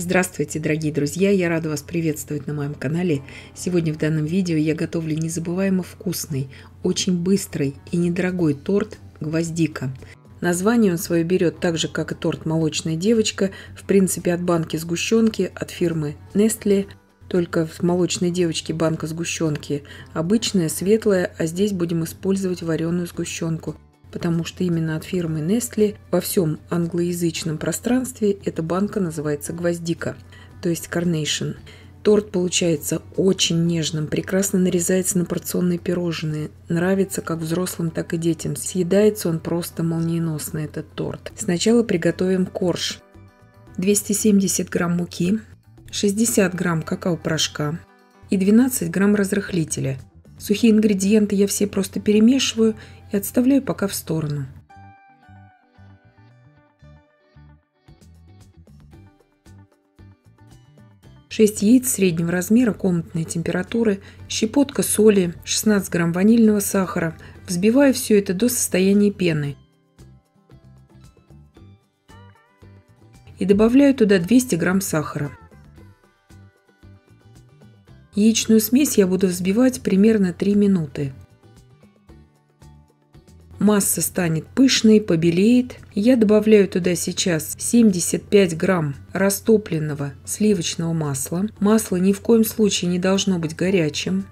Здравствуйте, дорогие друзья! Я рада вас приветствовать на моем канале. Сегодня в данном видео я готовлю незабываемо вкусный, очень быстрый и недорогой торт «Гвоздика». Название он свое берет так же, как и торт «Молочная девочка», в принципе от банки сгущенки от фирмы Nestle. Только в «Молочной девочке» банка сгущенки обычная, светлая, а здесь будем использовать вареную сгущенку. Потому что именно от фирмы Nestle во всем англоязычном пространстве эта банка называется «Гвоздика», то есть Carnation. Торт получается очень нежным, прекрасно нарезается на порционные пирожные. Нравится как взрослым, так и детям. Съедается он просто молниеносно, этот торт. Сначала приготовим корж. 270 грамм муки, 60 грамм какао-порошка и 12 грамм разрыхлителя. Сухие ингредиенты я все просто перемешиваю и отставляю пока в сторону. Шесть яиц среднего размера комнатной температуры, щепотка соли, 16 грамм ванильного сахара. Взбиваю все это до состояния пены. И добавляю туда 200 грамм сахара. Яичную смесь я буду взбивать примерно 3 минуты. Масса станет пышной, побелеет. Я добавляю туда сейчас 75 грамм растопленного сливочного масла. Масло ни в коем случае не должно быть горячим.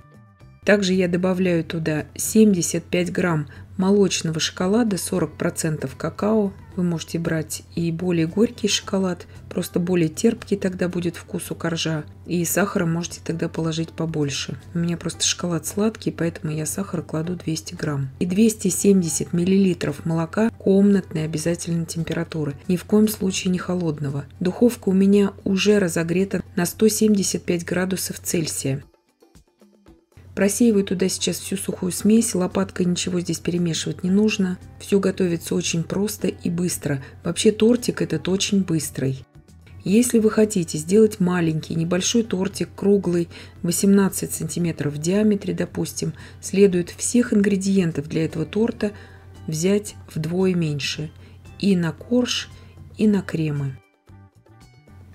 Также я добавляю туда 75 грамм молочного шоколада, 40% какао. Вы можете брать и более горький шоколад, просто более терпкий тогда будет вкус у коржа. И сахара можете тогда положить побольше. У меня просто шоколад сладкий, поэтому я сахара кладу 200 грамм. И 270 миллилитров молока комнатной обязательной температуры. Ни в коем случае не холодного. Духовка у меня уже разогрета на 175 градусов Цельсия. Просеиваю туда сейчас всю сухую смесь, лопаткой ничего здесь перемешивать не нужно. Все готовится очень просто и быстро. Вообще тортик этот очень быстрый. Если вы хотите сделать маленький, небольшой тортик, круглый, 18 сантиметров в диаметре, допустим, следует всех ингредиентов для этого торта взять вдвое меньше. И на корж, и на кремы.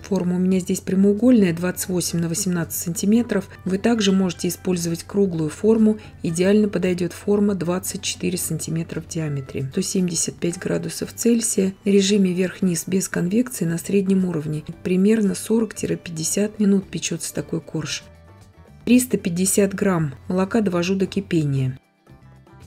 Форма у меня здесь прямоугольная, 28 на 18 сантиметров. Вы также можете использовать круглую форму. Идеально подойдет форма 24 сантиметра в диаметре. 175 градусов Цельсия. В режиме вверх-вниз без конвекции на среднем уровне. Примерно 40-50 минут печется такой корж. 350 грамм молока довожу до кипения.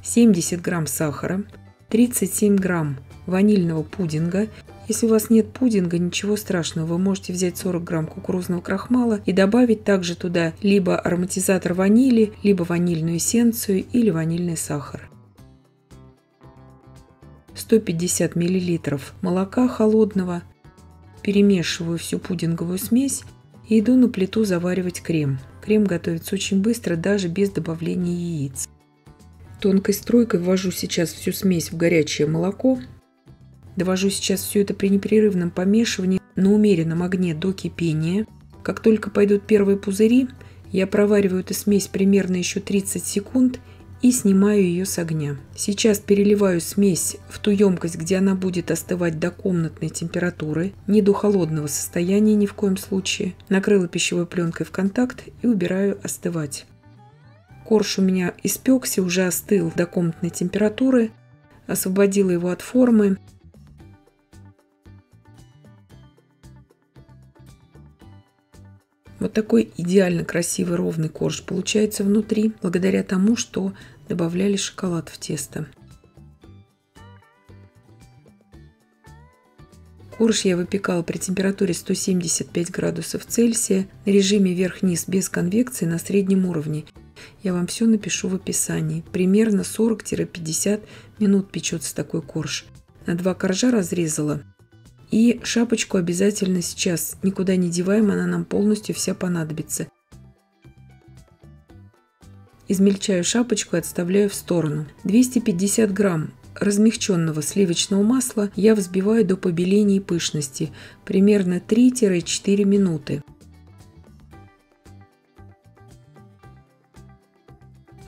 70 грамм сахара. 37 грамм ванильного пудинга. Если у вас нет пудинга, ничего страшного, вы можете взять 40 грамм кукурузного крахмала и добавить также туда либо ароматизатор ванили, либо ванильную эссенцию или ванильный сахар. 150 миллилитров молока холодного. Перемешиваю всю пудинговую смесь и иду на плиту заваривать крем. Крем готовится очень быстро, даже без добавления яиц. Тонкой струйкой ввожу сейчас всю смесь в горячее молоко. Довожу сейчас все это при непрерывном помешивании на умеренном огне до кипения. Как только пойдут первые пузыри, я провариваю эту смесь примерно еще 30 секунд и снимаю ее с огня. Сейчас переливаю смесь в ту емкость, где она будет остывать до комнатной температуры, не до холодного состояния ни в коем случае. Накрыла пищевой пленкой в контакт и убираю остывать. Корж у меня испекся, уже остыл до комнатной температуры. Освободила его от формы. Вот такой идеально красивый ровный корж получается внутри, благодаря тому, что добавляли шоколад в тесто. Корж я выпекала при температуре 175 градусов Цельсия на режиме вверх-вниз без конвекции на среднем уровне. Я вам все напишу в описании. Примерно 40-50 минут печется такой корж. На 2 коржа разрезала. И шапочку обязательно сейчас никуда не деваем, она нам полностью вся понадобится. Измельчаю шапочку и отставляю в сторону. 250 грамм размягченного сливочного масла я взбиваю до побеления и пышности, примерно 3-4 минуты.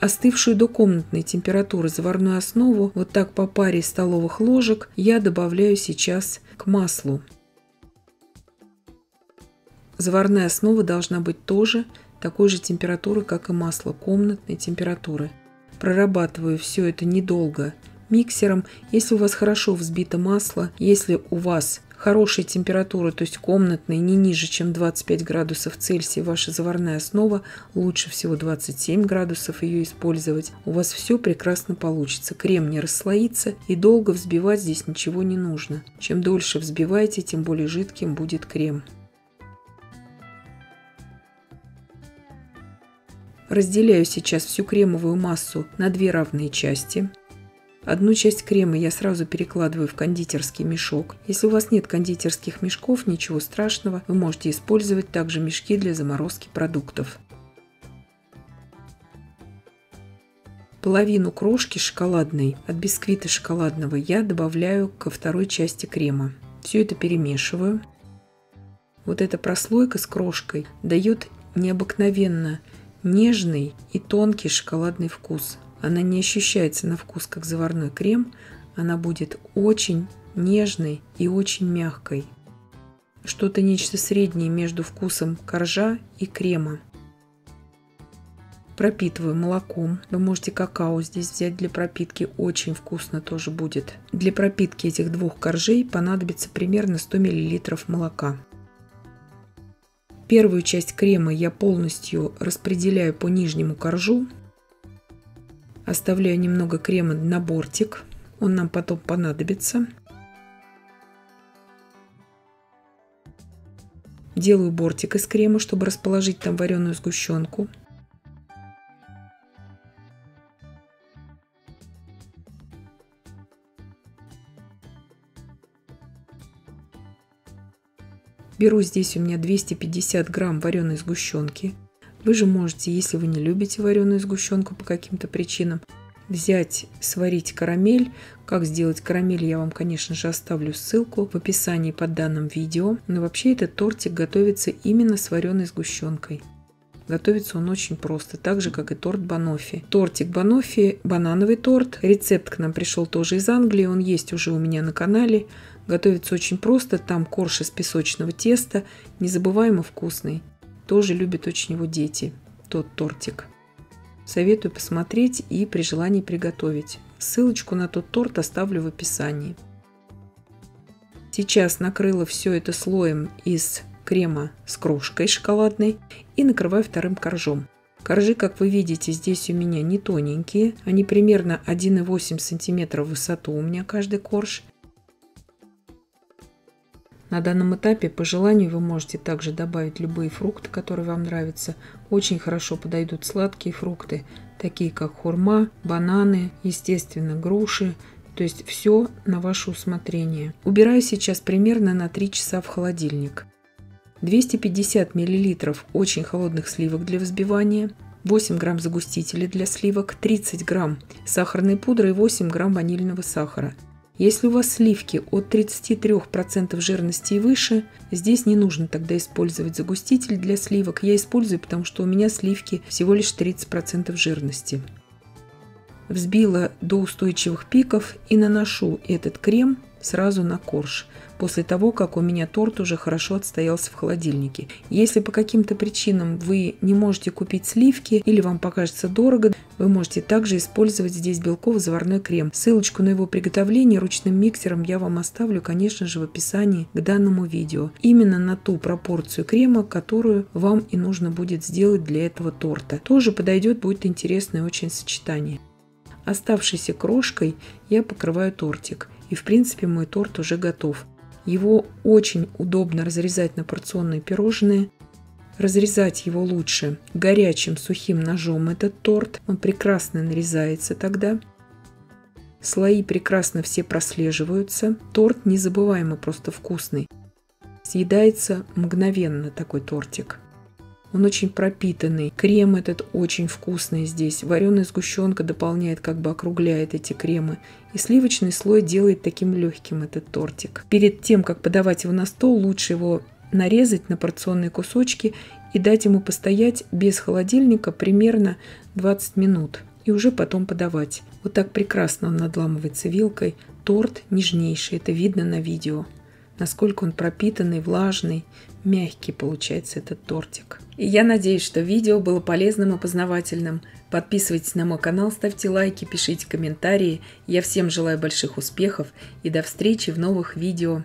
Остывшую до комнатной температуры заварную основу, вот так по паре столовых ложек, я добавляю сейчас к маслу. Заварная основа должна быть тоже такой же температуры, как и масло, комнатной температуры. Прорабатываю все это недолго миксером. Если у вас хорошо взбито масло, если у вас хорошая температура, то есть комнатная, не ниже, чем 25 градусов Цельсия, ваша заварная основа, лучше всего 27 градусов ее использовать, у вас все прекрасно получится. Крем не расслоится и долго взбивать здесь ничего не нужно. Чем дольше взбиваете, тем более жидким будет крем. Разделяю сейчас всю кремовую массу на две равные части. Одну часть крема я сразу перекладываю в кондитерский мешок. Если у вас нет кондитерских мешков, ничего страшного, вы можете использовать также мешки для заморозки продуктов. Половину крошки шоколадной от бисквита шоколадного я добавляю ко второй части крема. Все это перемешиваю. Вот эта прослойка с крошкой дает необыкновенно нежный и тонкий шоколадный вкус. Она не ощущается на вкус как заварной крем, она будет очень нежной и очень мягкой. Что-то нечто среднее между вкусом коржа и крема. Пропитываю молоком. Вы можете какао здесь взять для пропитки, очень вкусно тоже будет. Для пропитки этих двух коржей понадобится примерно 100 мл молока. Первую часть крема я полностью распределяю по нижнему коржу. Оставляю немного крема на бортик, он нам потом понадобится. Делаю бортик из крема, чтобы расположить там вареную сгущенку. Беру здесь у меня 250 грамм вареной сгущенки. Вы же можете, если вы не любите вареную сгущенку по каким-то причинам, взять, сварить карамель. Как сделать карамель, я вам, конечно же, оставлю ссылку в описании под данным видео. Но вообще этот тортик готовится именно с вареной сгущенкой. Готовится он очень просто, так же, как и торт Баноффи. Тортик Баноффи, банановый торт. Рецепт к нам пришел тоже из Англии, он есть уже у меня на канале. Готовится очень просто, там корж из песочного теста, незабываемо вкусный. Тоже любят очень его дети, тот тортик. Советую посмотреть и при желании приготовить. Ссылочку на тот торт оставлю в описании. Сейчас накрыла все это слоем из крема с крошкой шоколадной и накрываю вторым коржом. Коржи, как вы видите, здесь у меня не тоненькие, они примерно 1,8 см в высоту у меня каждый корж. На данном этапе по желанию вы можете также добавить любые фрукты, которые вам нравятся. Очень хорошо подойдут сладкие фрукты, такие как хурма, бананы, естественно, груши. То есть все на ваше усмотрение. Убираю сейчас примерно на 3 часа в холодильник. 250 мл очень холодных сливок для взбивания, 8 грамм загустителя для сливок, 30 грамм сахарной пудры и 8 грамм ванильного сахара. Если у вас сливки от 33% жирности и выше, здесь не нужно тогда использовать загуститель для сливок. Я использую, потому что у меня сливки всего лишь 30% жирности. Взбила до устойчивых пиков и наношу этот крем сразу на корж, после того, как у меня торт уже хорошо отстоялся в холодильнике. Если по каким-то причинам вы не можете купить сливки или вам покажется дорого, вы можете также использовать здесь белково-заварной крем. Ссылочку на его приготовление ручным миксером я вам оставлю, конечно же, в описании к данному видео. Именно на ту пропорцию крема, которую вам и нужно будет сделать для этого торта. Тоже подойдет, будет интересное очень сочетание. Оставшейся крошкой я покрываю тортик. И в принципе мой торт уже готов. Его очень удобно разрезать на порционные пирожные. Разрезать его лучше горячим сухим ножом этот торт. Он прекрасно нарезается тогда. Слои прекрасно все прослеживаются. Торт незабываемо просто вкусный. Съедается мгновенно такой тортик. Он очень пропитанный. Крем этот очень вкусный здесь. Вареная сгущенка дополняет, как бы округляет эти кремы. И сливочный слой делает таким легким этот тортик. Перед тем, как подавать его на стол, лучше его нарезать на порционные кусочки и дать ему постоять без холодильника примерно 20 минут. И уже потом подавать. Вот так прекрасно он надламывается вилкой. Торт нежнейший, это видно на видео. насколько он пропитанный, влажный, мягкий получается этот тортик. И я надеюсь, что видео было полезным и познавательным. Подписывайтесь на мой канал, ставьте лайки, пишите комментарии. Я всем желаю больших успехов и до встречи в новых видео.